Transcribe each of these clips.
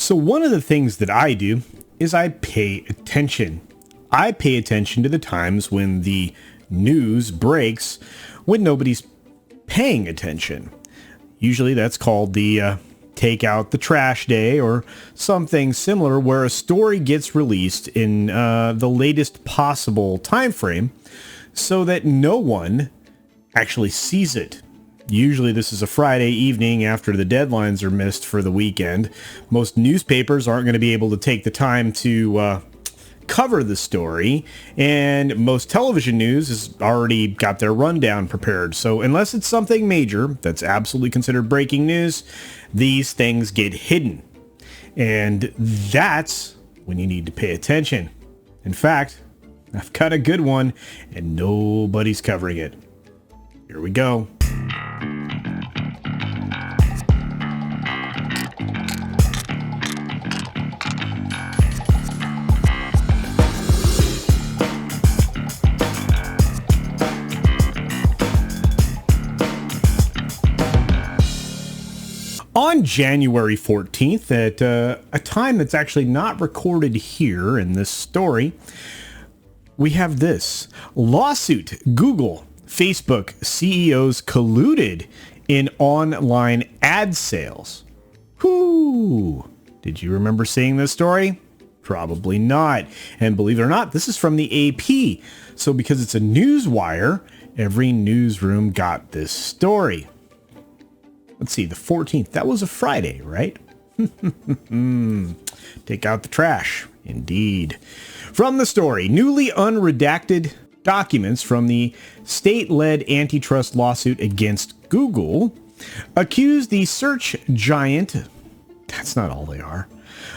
So one of the things that I do is I pay attention. I pay attention to the times when the news breaks when nobody's paying attention. Usually that's called the take out the trash day or something similar, where a story gets released in the latest possible time frame so that no one actually sees it. Usually this is a Friday evening after the deadlines are missed for the weekend. Most newspapers aren't going to be able to take the time to cover the story, and most television news has already got their rundown prepared. So unless it's something major that's absolutely considered breaking news, these things get hidden. And that's when you need to pay attention. In fact, I've got a good one, and nobody's covering it. Here we go. On January 14th, at a time that's actually not recorded here in this story, we have this. Lawsuit. Google, Facebook CEOs colluded in online ad sales. Whoo! Did you remember seeing this story? Probably not. And believe it or not, this is from the AP. So because it's a news wire, every newsroom got this story. Let's see, the 14th. That was a Friday, right? Take out the trash. Indeed. From the story, newly unredacted documents from the state-led antitrust lawsuit against Google accuse the search giant, that's not all they are,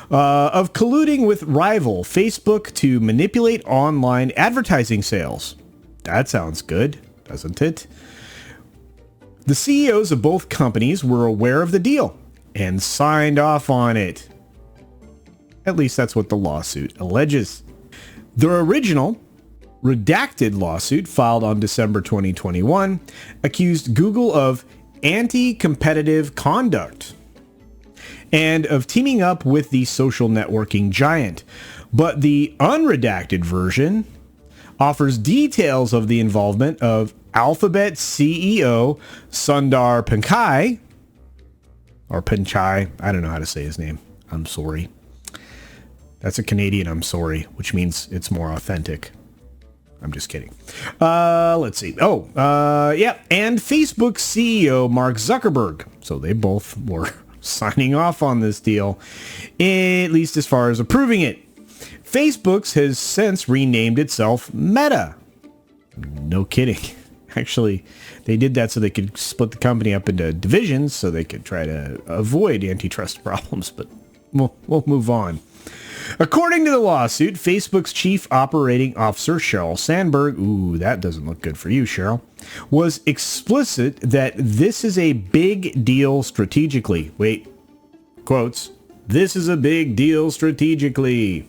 of colluding with rival Facebook to manipulate online advertising sales. That sounds good, doesn't it? The CEOs of both companies were aware of the deal and signed off on it. At least that's what the lawsuit alleges. The original redacted lawsuit filed on December 2021 accused Google of anti-competitive conduct and of teaming up with the social networking giant. But the unredacted version offers details of the involvement of Alphabet CEO Sundar Pichai, or Pichai, I don't know how to say his name. I'm sorry. That's a Canadian I'm sorry, which means it's more authentic. I'm just kidding. Let's see. And Facebook CEO Mark Zuckerberg. So they both were signing off on this deal, at least as far as approving it. Facebook has since renamed itself Meta. No kidding. Actually, they did that so they could split the company up into divisions so they could try to avoid antitrust problems, but we'll move on. According to the lawsuit, Facebook's chief operating officer, Sheryl Sandberg, ooh, that doesn't look good for you, Sheryl, was explicit that this is a big deal strategically. Wait, quotes, this is a big deal strategically.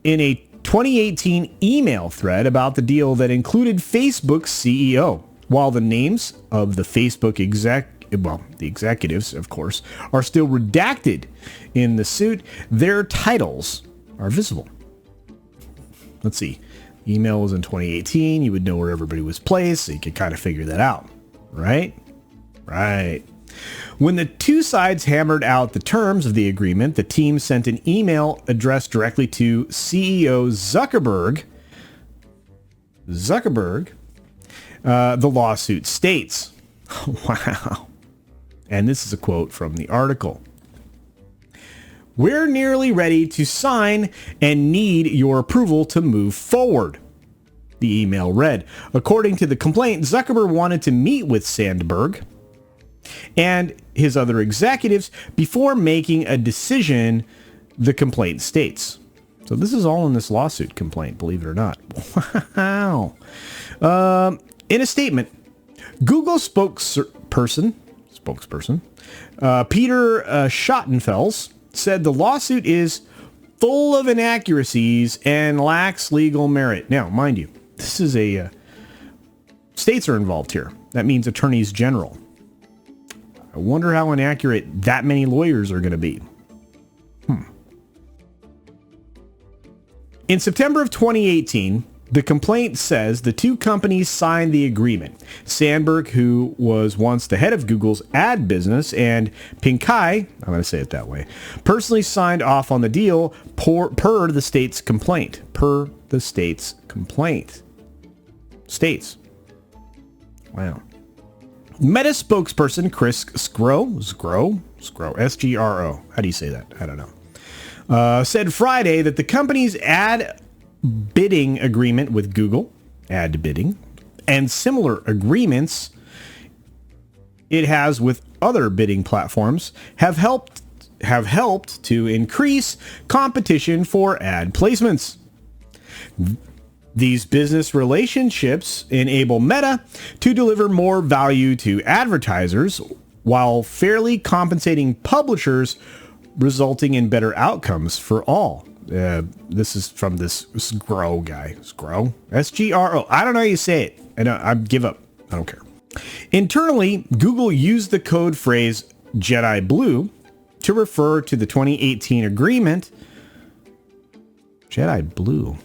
In a 2018 email thread about the deal that included Facebook's CEO. While the names of the Facebook the executives, of course, are still redacted in the suit, their titles are visible. Let's see. The email was in 2018. You would know where everybody was placed, so you could kind of figure that out, right? Right. When the two sides hammered out the terms of the agreement, the team sent an email addressed directly to CEO Zuckerberg. The lawsuit states, wow. And this is a quote from the article. We're nearly ready to sign and need your approval to move forward. The email read. According to the complaint, Zuckerberg wanted to meet with Sandberg and his other executives before making a decision, the complaint states. So this is all in this lawsuit complaint, believe it or not. Wow. In a statement, Google spokesperson Peter Schottenfels said the lawsuit is full of inaccuracies and lacks legal merit. Now, mind you, this is states are involved here. That means attorneys general. I wonder how inaccurate that many lawyers are going to be. In September of 2018, the complaint says the two companies signed the agreement. Sandberg, who was once the head of Google's ad business, and Pinkai, I'm going to say it that way, personally signed off on the deal per the state's complaint. Per the state's complaint. States. Wow. Meta spokesperson Chris Sgro, S-G-R-O. How do you say that? I don't know. Said Friday that the company's ad bidding agreement with Google, ad bidding, and similar agreements it has with other bidding platforms have helped to increase competition for ad placements. These business relationships enable Meta to deliver more value to advertisers while fairly compensating publishers, resulting in better outcomes for all. This is from this Sgro guy. Sgro? S-G-R-O. I don't know how you say it. I give up. I don't care. Internally, Google used the code phrase Jedi Blue to refer to the 2018 agreement. Jedi Blue.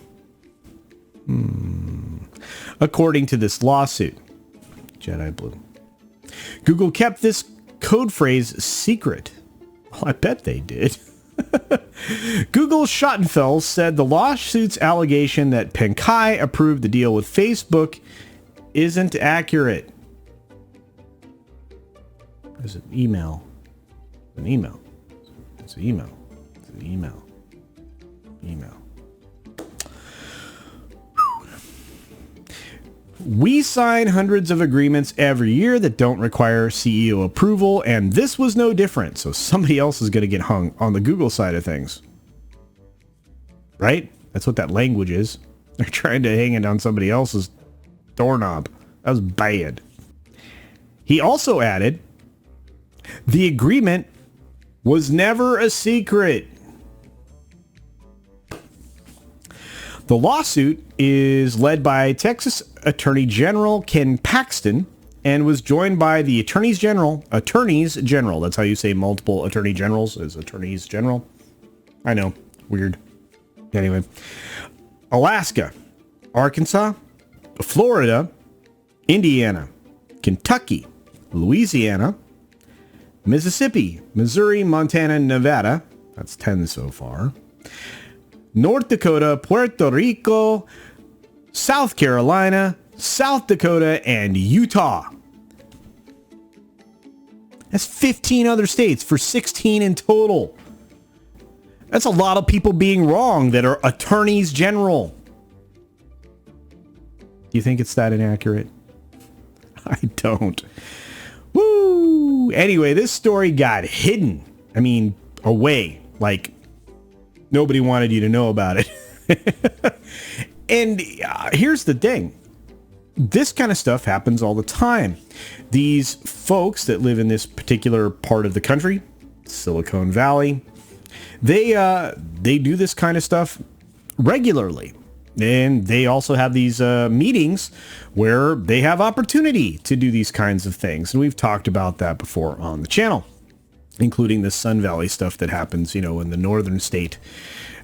According to this lawsuit. Jedi Blue. Google kept this code phrase secret. Well, I bet they did. Google Schottenfels said the lawsuit's allegation that Pinkai approved the deal with Facebook isn't accurate. There's an email. An email. It's an email. It's an email. Email. We sign hundreds of agreements every year that don't require CEO approval, and this was no different. So somebody else is going to get hung on the Google side of things. Right? That's what that language is. They're trying to hang it on somebody else's doorknob. That was bad. He also added, the agreement was never a secret. The lawsuit is led by Texas Attorney General Ken Paxton and was joined by the Attorneys General. That's how you say multiple Attorney Generals, as Attorneys General. I know. Weird. Anyway. Alaska, Arkansas, Florida, Indiana, Kentucky, Louisiana, Mississippi, Missouri, Montana, Nevada. That's 10 so far. North Dakota, Puerto Rico, South Carolina, South Dakota, and Utah. That's 15 other states for 16 in total. That's a lot of people being wrong that are attorneys general. Do you think it's that inaccurate? I don't. Woo! Anyway, this story got hidden. I mean, away. Like, nobody wanted you to know about it. And here's the thing. This kind of stuff happens all the time. These folks that live in this particular part of the country, Silicon Valley, they do this kind of stuff regularly. And they also have these meetings where they have opportunity to do these kinds of things. And we've talked about that before on the channel, including the Sun Valley stuff that happens, in the northern state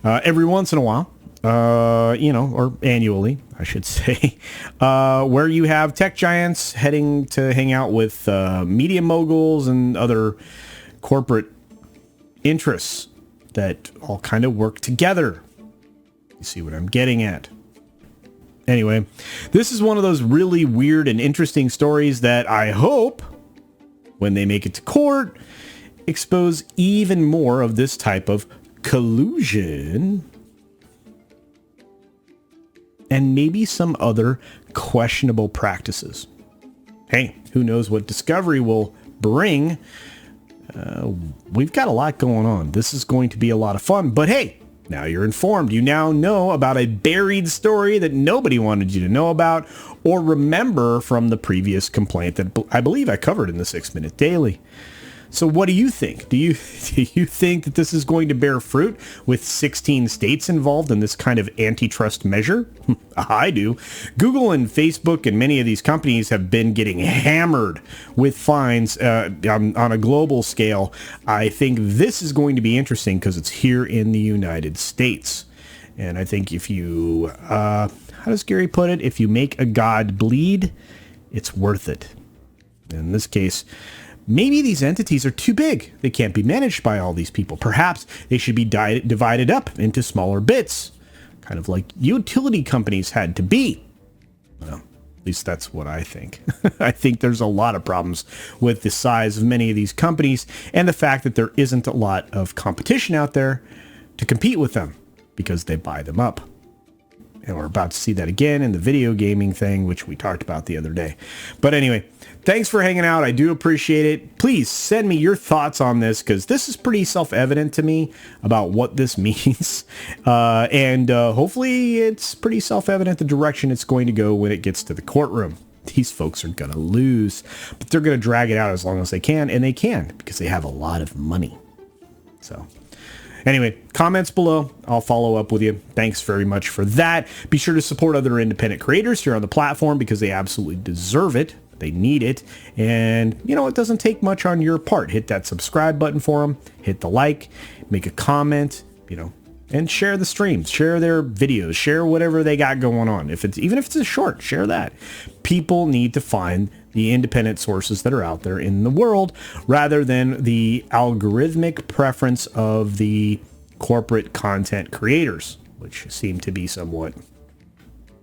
every once in a while, or annually, I should say, where you have tech giants heading to hang out with media moguls and other corporate interests that all kind of work together. You see what I'm getting at? Anyway, this is one of those really weird and interesting stories that I hope, when they make it to court, expose even more of this type of collusion and maybe some other questionable practices. Hey, who knows what discovery will bring? We've got a lot going on. This is going to be a lot of fun, but hey, now you're informed. You now know about a buried story that nobody wanted you to know about or remember from the previous complaint that I believe I covered in the 6 Minute Daily. So what do you think? Do you think that this is going to bear fruit with 16 states involved in this kind of antitrust measure? I do. Google and Facebook and many of these companies have been getting hammered with fines on a global scale. I think this is going to be interesting because it's here in the United States. And I think if you, how does Gary put it? If you make a god bleed, it's worth it. In this case, maybe these entities are too big. They can't be managed by all these people. Perhaps they should be divided up into smaller bits, kind of like utility companies had to be. Well, at least that's what I think. I think there's a lot of problems with the size of many of these companies and the fact that there isn't a lot of competition out there to compete with them because they buy them up. And we're about to see that again in the video gaming thing, which we talked about the other day. But anyway, thanks for hanging out. I do appreciate it. Please send me your thoughts on this, because this is pretty self-evident to me about what this means. And hopefully it's pretty self-evident the direction it's going to go when it gets to the courtroom. These folks are going to lose, but they're going to drag it out as long as they can, and they can because they have a lot of money. So anyway, comments below. I'll follow up with you. Thanks very much for that. Be sure to support other independent creators here on the platform because they absolutely deserve it. They need it. And, you know, it doesn't take much on your part. Hit that subscribe button for them. Hit the like. Make a comment, you know, and share the streams. Share their videos. Share whatever they got going on. Even if it's a short, share that. People need to find the independent sources that are out there in the world rather than the algorithmic preference of the corporate content creators, which seem to be somewhat,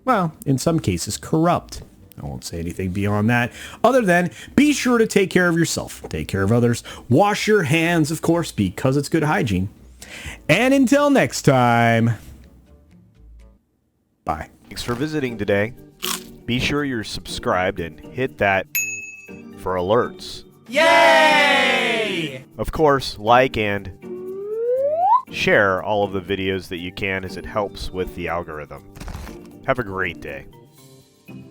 well, in some cases corrupt. I won't say anything beyond that other than be sure to take care of yourself, take care of others, wash your hands, of course, because it's good hygiene. And until next time, bye. Thanks for visiting today. Be sure you're subscribed and hit that for alerts. Yay! Of course, like and share all of the videos that you can, as it helps with the algorithm. Have a great day.